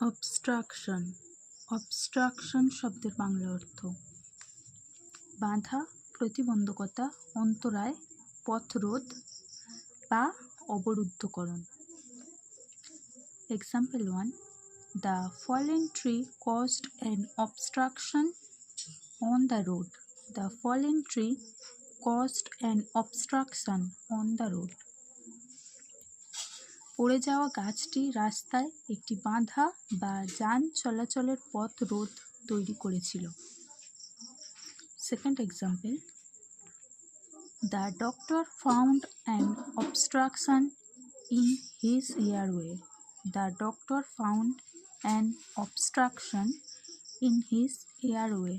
Obstruction. Obstruction শব্দের বাংলা অর্থ বাধা, প্রতিবন্ধকতা, অন্তরায়, পথরোধ বা অবরুদ্ধকরণ। Example 1. The fallen tree caused an obstruction on the road. The fallen tree caused an obstruction on the road. পড়ে যাওয়া গাছটি রাস্তায় একটি বাধা বা যান চলাচলের পথ রোধ তৈরি করেছিল। Second example. The doctor found an obstruction in his airway. The doctor found an obstruction in his airway.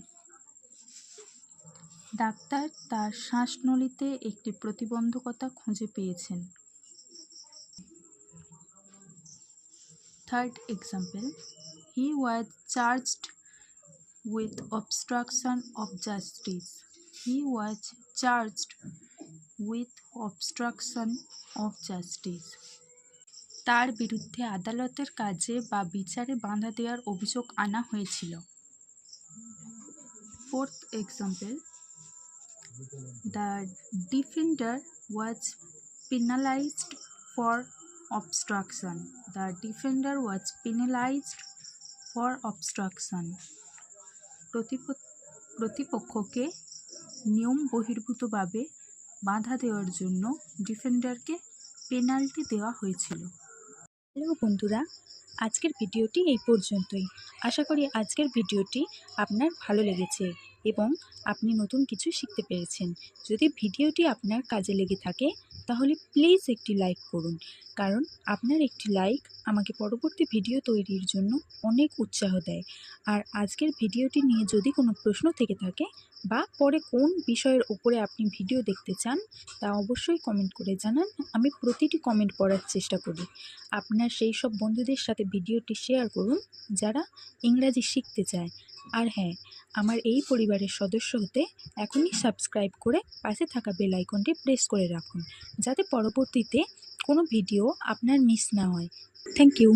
Doctor তার শ্বাসনলীতে একটি প্রতিবন্ধকতা খুঁজে পেয়েছেন। Third example. He was charged with obstruction of justice. He was charged with obstruction of justice. তার বিরুদ্ধে আদালতের কাজে বা বিচারে বাধা দেওয়ার অভিযোগ আনা হয়েছিল। Fourth example. The defender was penalized for obstruction. The defender was penalized for obstruction. প্রতিপক্ষকে নিয়ম বহির্ভূতভাবে বাধা দেওয়ার জন্য ডিফেন্ডারকে পেনাল্টি দেওয়া হয়েছিল। হ্যালো বন্ধুরা, আজকের ভিডিওটি এই পর্যন্তই। আশা করি আজকের ভিডিওটি আপনার ভালো লেগেছে এবং আপনি নতুন কিছু শিখতে পেরেছেন। যদি ভিডিওটি আপনার কাজে লেগে থাকে তাহলে প্লিজ একটি লাইক করুন, কারণ আপনার একটি লাইক আমাকে পরবর্তী ভিডিও তৈরির জন্য অনেক উৎসাহ দেয়। আর আজকের ভিডিওটি নিয়ে যদি কোনো প্রশ্ন থেকে থাকে বা পরে কোন বিষয়ের উপরে আপনি ভিডিও দেখতে চান তা অবশ্যই কমেন্ট করে জানান। আমি প্রতিটি কমেন্ট পড়ার চেষ্টা করি। আপনার সেই সব বন্ধুদের সাথে ভিডিওটি শেয়ার করুন যারা ইংরাজি শিখতে চায়। আর হ্যাঁ, আমার এই পরিবারের সদস্য হতে এখনই সাবস্ক্রাইব করে পাশে থাকা বেল আইকনটি প্রেস করে রাখুন, যাতে পরবর্তীতে কোনো ভিডিও আপনার মিস না হয়। Thank you.